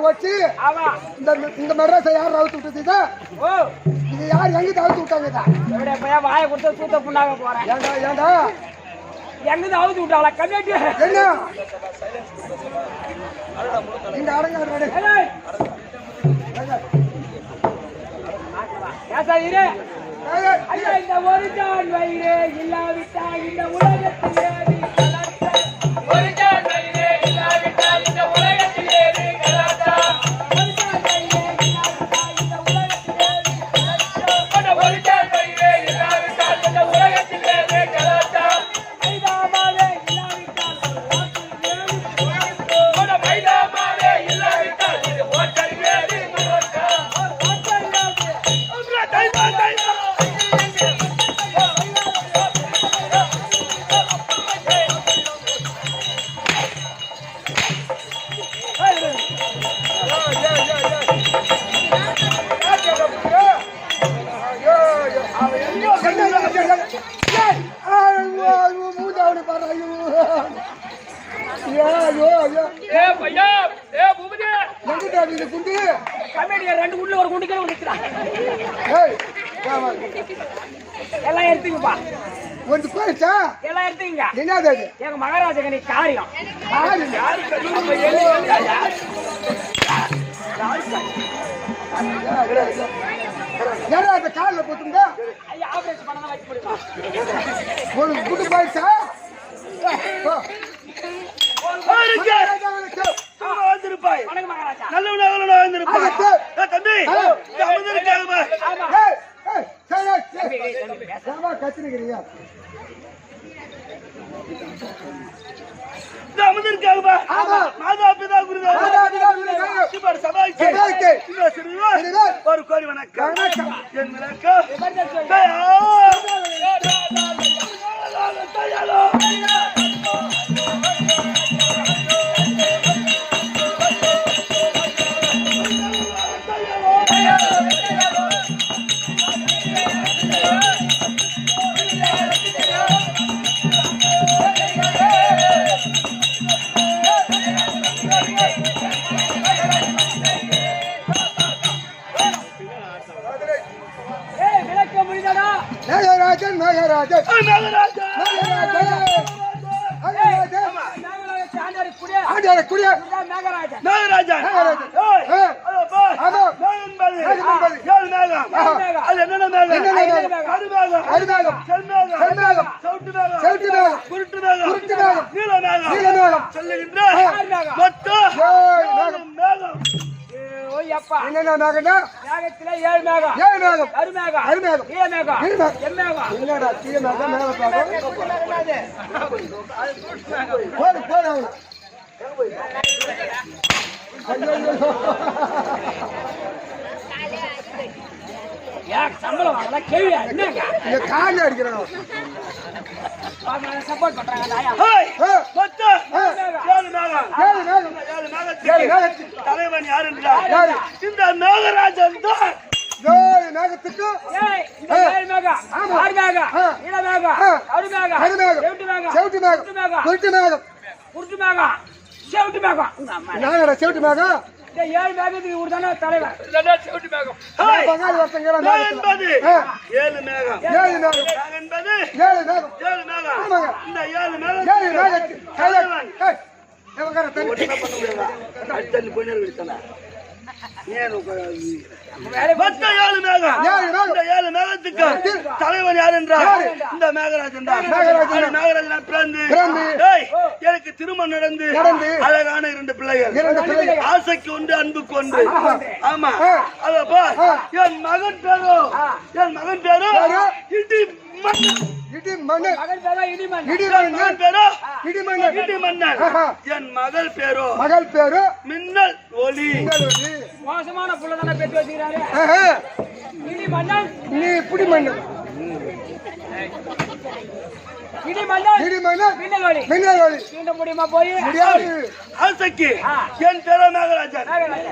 வச்சு இந்த மெட்ராஸை யார் அவுத்து விட்டது? இது யார் எங்கிட்ட அவுத்து விட்டாங்க? வாயை கொடுத்து சூத்த புண்ணாக போறேன். ஏண்டா ஏண்டா எங்கிட்ட அவுத்து விட்டாங்களா? கம்மியாட்டி என்ன இந்த அடங்க இரு. ஐயா, இந்த ஒரு ஜான் வயிறு இல்லாவிட்டா இந்த உலகத்திலே ஒரு ஜான் வயிறு இல்லாவிட்டா இந்த உலகத்திலே ரெண்டு குண்டு ஒரு குண்டுக்கே எல்லாம் எடுத்துங்கப்பா. கொஞ்சம் போயிடுச்சா? எல்லாம் எடுத்துங்க. என்னது எங்க மகாராஜா நீ காரியம் யாரா அந்த காலில் போட்டுங்க? ஐயா, ஆபரேஷன் பண்ண வச்சு போடுங்க. ஒரு குண்டு போயிடுச்சா? வந்திருப்பாய் மகாராஜா நல்லவனாக வந்திருப்பாய். தம்பி கத்திரிக்கிறீங்க அமர்ந்திருக்காங்கப்பா. மாதா பிதா குருதேவ சபாய்க்கு ஒரு கோடி வணக்கம். என் விளக்கம் நாகராஜன் நாகராஜன் என்னென்ன மேகனா? மேகத்திலே 7 மேகம். 7 மேகம். அருமேகம். அருமேகம். ஈமேகம். இருமேகம். எம்மேகம். என்னடா தீமேகம் மேல பாக்க? போடு போடு. சம்பளம் வாங்கல கேள்வி என்னங்க? இந்த கால்ல அடிக்கறானோ. சப்போர்ட் பண்றாங்க ஐயா. மொத்த 7 மேகம். தலைவன் யார் என்றால் இந்த நாகராஜன் தான். 7 மேகத்துக்கு இந்த 7 மேகம். 6 மேகம். நீல மேகம். அருமேகம். செவுட்டு மேகம். குருட்டு மேகம். குருட்டு மேகம். செவுட்டு மேகம். நாங்கடா செவுட்டு மேகம். இந்த 7 மேகத்துக்கு இவர்தானே தலைவர். செவுட்டு மேகம். பங்காளி ஒருத்தங்கற நான் என்பது 7 மேகம். 7 மேகம். நான் என்பது 7 மேகம். 7 மேகம். ஆமாங்க. இந்த 7 மேகம். 7 மேகத்துக்கு தலைவன். எவங்கற தண்ணி என்ன பண்ண முடியல. தண்ணி போயினே இருக்கனா. ஏன் மொத்த 7 மேகம். இந்த 7 மேகத்துக்கு தலைவன் யார் என்றால் இந்த மேகராஜன் தான். மேகராஜன் பிறந்து எனக்கு திருமணம் நடந்து அழகான 2 பிள்ளைகள். ஆசைக்கு ஒன்று அன்புக்கு ஒன்று. ஆமா அதப்பா என் மகன் பேரோ என் மகள் பேரோ மின்னல் ஒளி. மோசமான புள்ள தானே பெற்று வச்சுக்கிறாரு. இடி மன்னன். நீ புடி மன்னன். இடி மன்னன். மின்னல் ஒளி. தீண்ட முடியுமா போய்? முடியாது. ஆசைக்கு என் பேரோ நாகராஜன்.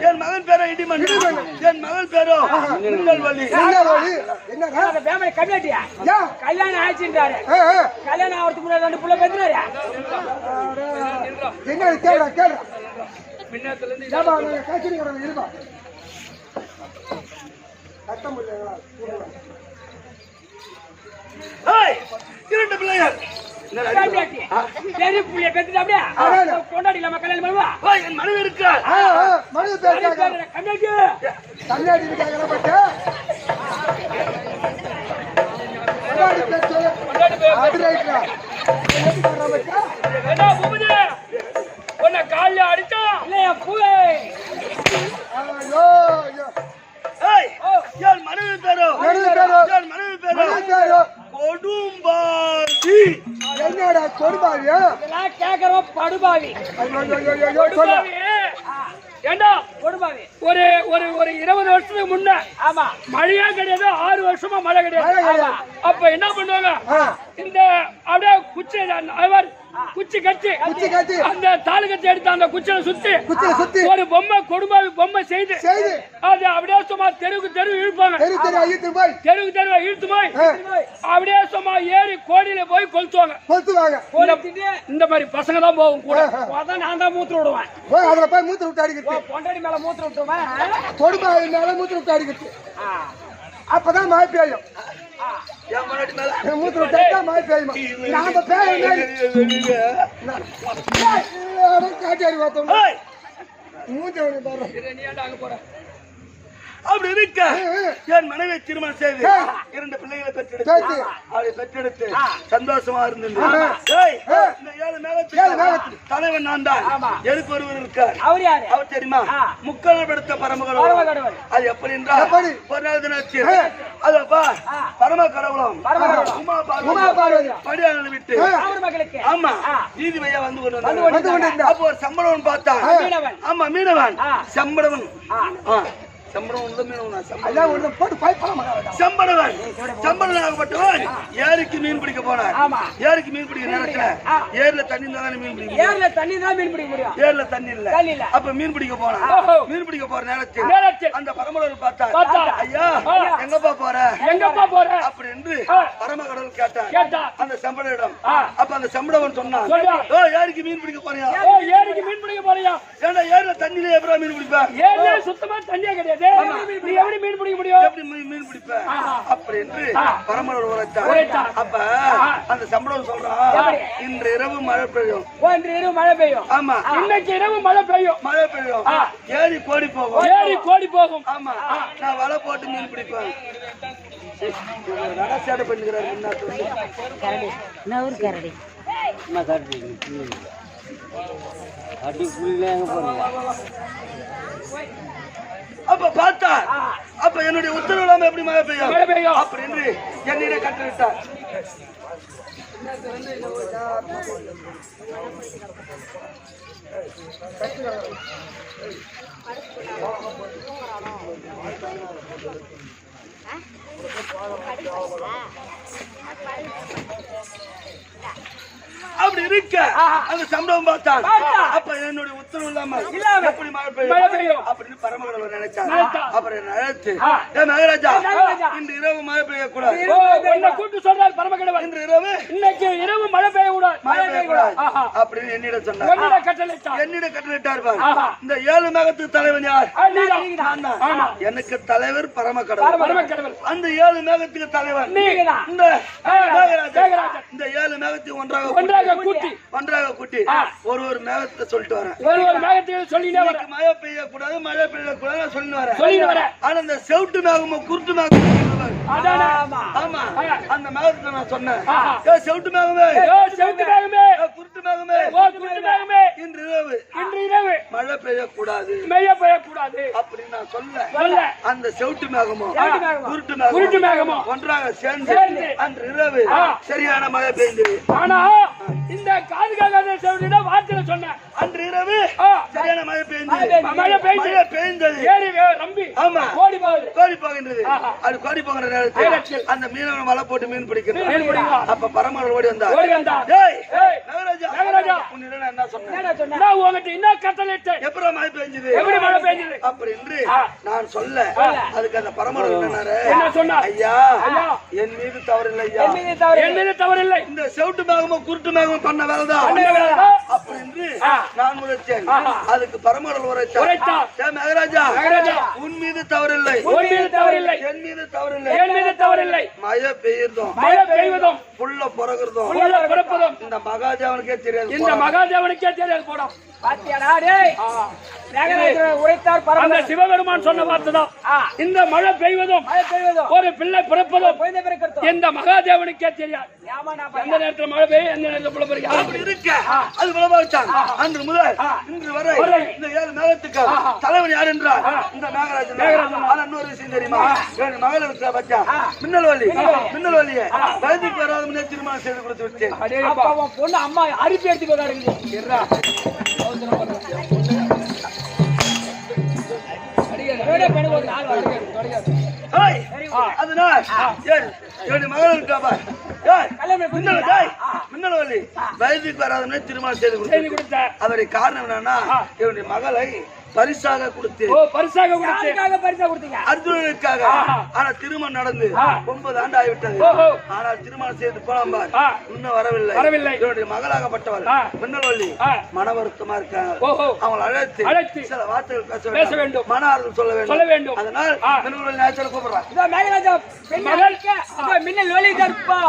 என் மகன் பேரோ இடிமன்னன். என் மகள் பேரோ மின்னல் ஒளி. என்னங்க அந்த ஃபேமிலி கம்மியாட்டியா? கல்யாணம் ஆயிடுச்சுன்றாரு. கல்யாணம் ஆகிறதுக்கு முன்னாடி 2 புள்ள பெத்துறாரு. என்ன கேளு பின்னத்துல இருந்து ஏப்பா நாங்க கச்சேரி கடை இருக்கா கட்ட முடியல ஏய் இரண்டு பிள்ளைகள் பெரிய புள்ளிய பெத்துட்டு அப்படியே கொண்டாடி நம்ம கல்யாணம் பண்ணுவா ஓய் என் மனைவி இருக்கிறார் மனு பேசுறாங்க கண்ணாடி கண்ணாடி இருக்காங்க பட்டு கண்ணாடி பேசு அது ரைட்ரா என்ன பூபதி உன்னை கால்ல அடிச்சா இல்லையா பூவே ஐயோ ஐயோ ஏய் என் மனைவி பேரோ என் மனைவி பேரோ கொடும்பாவி என்னடா கொடுபாவியா இதெல்லாம் கேக்குறோம் படுபாவி ஐயோ கொடுபாவி ஏண்டா கொடுபாவி ஒரு ஒரு ஒரு 20 வருஷத்துக்கு முன்ன ஆமா மழையே கிடையாது 6 வருஷமா மழை கிடையாது அப்ப என்ன பண்ணுவாங்க இந்த அப்படியே குச்சி அவர் குச்சி கட்டி அந்த தாலு கட்டி எடுத்து அந்த குச்சியை சுத்தி ஒரு பொம்மை கொடுபாவி பொம்மை செய்து அது அப்படியே சும்மா தெருவு இழுப்பாங்க தெருவு இழுத்து போய் அப்படியே சும்மா ஏறி கோடியில போய் கொளுத்துவாங்க இந்த மாதிரி பசங்க தான் போகும் கூட நான் தான் மூத்திர விடுவேன் அதுல போய் மூத்திர விட்டு அடிக்கிறது பொண்டாடி மேல மூத்திர விட்டுருவேன் கொடுபாவி மேல மூத்திர விட்டு அடிக்கிறது அப்பதான் மழை பெய்யும் என் முன்னாடி மேல மூத்திர விட்டா மழை பெய்யுமா நாம காட்டாடி பார்த்தோம் மூத்திர பாரு நீ ஏன்டா அங்க போற அப்படி இருக்க என் மனைவி திருமணம் செய்து 2 பிள்ளைகளை பெற்றெடுத்து அவளை பெற்றெடுத்து சந்தோஷமா இருந்தது இந்த 7 மேகத்துக்கு தலைவன் நான் தான் எனக்கு ஒருவர் இருக்கார் அவர் யாரு அவர் தெரியுமா முக்கலப்படுத்த பரமகடவுள் அது எப்படி என்றால் ஒரு நாள் தினத்தில் அதப்பா பரம கடவுளம் உமா பார்வதி படியாளனை விட்டு ஆமா நீதி மையா வந்து கொண்டு அப்போ ஒரு சம்பளவன் பார்த்தா ஆமா மீனவன் சம்பளவன் சம்பளவன் ஏரிக்கு மீன் பிடிக்க போனார் ஏரிக்கு மீன் பிடிக்க நேரத்துல ஏர்ல தண்ணி தான் மீன் பிடிக்க முடியும் ஏர்ல தண்ணி இல்ல அப்ப மீன் பிடிக்க போனார் மீன் பிடிக்க போற நேரத்தில் அந்த பரமகடவுள் பார்த்தார் ஐயா எங்கப்பா போற அப்படி என்று பரமகடவுள் கேட்டார் அந்த சம்பளவிடம் அப்ப அந்த சம்பளவன் சொன்னான் ஏரிக்கு மீன் பிடிக்க போறியா ஏன்னா ஏர்ல தண்ணியில எப்பறம் மீன் பிடிப்பேன் சுத்தமா தண்ணியா கிடையாது நீ எப்படி மீன் பிடிக்க முடியும் எப்படி மீன் பிடிப்ப அப்படி என்று பரமகடவுள் உரைத்தார் அப்ப அந்த சம்பளம் சொல்றான் இன்று இரவு மழை பெய்யும் ஆமா இன்னைக்கு இரவு மழை பெய்யும் ஏரி கோடி போகும் ஆமா நான் வலை போட்டு மீன் பிடிப்பேன் சேடை பண்ணிக்கிறாரு என்ன சொல்லி அடி புள்ளைங்க போறீங்க அப்ப பார்த்தா அப்ப என்னுடைய உத்தரவு இல்லாம எப்படி மழை பெய்யும் அப்படி என்று என்னிடம் கட்டளிட்டார் அப்படி இருக்க அந்த சம்பளம் பார்த்தான் அப்ப என்னுடைய உத்தரவு இல்லாம எப்படி மழை பெய்யும் அப்படின்னு பரமகடவுள் நினைச்சார் அப்புறம் அழைத்து மகாராஜா இன்று இரவு மழை பெய்யக்கூடாது கூட்டு சொல்றாரு பரமகடவுள் இன்று இரவு இன்னைக்கு இரவு மழை பெய்யக்கூடாது அப்படின்னு என்னிடம் சொன்னார் என்னிடம் கட்டளிட்டார் இந்த 7 மேகத்துக்கு தலைவன் யார் எனக்கு தலைவர் பரமகடவுள் அந்த 7 மேகத்துக்கு தலைவன் இந்த மகாராஜா இந்த 7 மேகத்துக்கு ஒன்றாக கூட்டி ஒரு மேகத்தை சொல்லிட்டு வரேன் ஒரு மேகத்தை சொல்லிட்டே வரேன் மழை பெய்யக்கூடாது சொல்லி வரேன் ஆனா இந்த செவுட்டு மேகமும் குருட்டு மேகமும் ஆமா அந்த மேகத்தை நான் சொன்னேன் செவுட்டு மேகமே குருட்டு மேகமே இன்று இரவு மழை பெய்யக்கூடாது அப்படின்னு நான் சொல்ல அந்த செவுட்டு மேகமும் குருட்டு மேகமும் ஒன்றாக சேர்ந்து அன்று இரவு சரியான மழை பெய்ந்தது ஆனா இந்த காதுகாக செவிட வார்த்தையில சொன்னேன் அன்று இரவு சரியான மழை பெய்ந்தது ஏறி ரம்பி ஆமா கோடி போகின்றது அது கோடி போகிற நேரத்தில் அந்த மீனவன் வலை போட்டு மீன் பிடிக்கிறான். மீன் பிடிக்கிறான். அப்ப பரமர் ஓடி வந்தார். டேய் நாகராஜா, நாகராஜா, உன்னிடம் நான் என்ன சொன்னேன்? நான் உன்கிட்ட என்ன கட்டளையிட்டேன்? எப்படி மழை பெஞ்சது? எப்படி மழை பெஞ்சது? அப்படி என்று நான் சொல்ல அதுக்கு அந்த பரமர் என்ன சொன்னார்? ஐயா, என் மீது தவறில்லை ஐயா, என் மீது தவறில்லை. இந்த செவுட்டு மேகமும் குருட்டு மேகமும் பண்ண வேலைதான் அப்படி என்று நான் உரைத்தேன். அதுக்கு பரமர் உரைத்தார். மகாராஜா, உன் மீது தவறில்லை, உன் மீது தவறில்லை, என் மீது தவறில்லை, என் மீது தவறில்லை. மழை பெய்யுறதும் மழை பெய்வதும் புல்ல பிறகுறதும் புல்ல பிறப்பதும் இந்த மகாதேவனுக்கே தெரியாது. இந்த மகாதேவனுக்கே தெரியாது போடா. பாத்தியாடா டேய், நாகராஜர் உரைத்தார் பரம. அந்த சிவபெருமான் சொன்ன வார்த்தைதான். இந்த மழை பெய்வதும் ஒரு பிள்ளை பிறப்பதும் குழந்தை பிறக்கிறது இந்த மகாதேவனுக்கே தெரியாது. ஏமா நான் எந்த நேரத்துல மழை பெய்யும், எந்த நேரத்துல புள்ள பெய்யும். அப்படி இருக்க அது விளம்பரம். அன்று முதல் இன்று வரை இந்த 7 மேகத்துக்கு தலைவன் யார் என்றால் இந்த நாகராஜன். ஆனா இன்னொரு விஷயம் தெரியுமா? என் மகள் இருக்கிற பச்சா மின்னல் வலியை வயதுக்கு வராத முன்னே திருமணம் செய்து கொடுத்து விட்டேன். அப்ப அவன் பொண்ணு அம்மா அரிப்பி எடுத்து போகாடுங்க. அதனால் என் மகள் இருக்கிற மின்னல் வலி வயதுக்கு வராத திருமணம் செய்து கொடுத்தார். அவரை காரணம் என்னன்னா என்னுடைய மகளை பரிசாக கொடுத்தேன். பரிசாக கொடுத்தீங்க? அர்ஜுனனுக்காக. ஆனா திருமணம் நடந்து 9 ஆண்டு ஆகிவிட்டது. ஆனால் திருமணம் செய்து போலாம் இன்னும் வரவில்லை. என்னுடைய மகளாகப்பட்டவர் மின்னல்வள்ளி மன வருத்தமா இருக்காங்க. அவங்களை அழைத்து சில வார்த்தைகள் பேச வேண்டும், மன ஆறுதல் சொல்ல வேண்டும். அதனால் மின்னல்வள்ளி நேச்சரை கூப்பிடுறான். மேகராஜா மின்னல் வலி கற்பா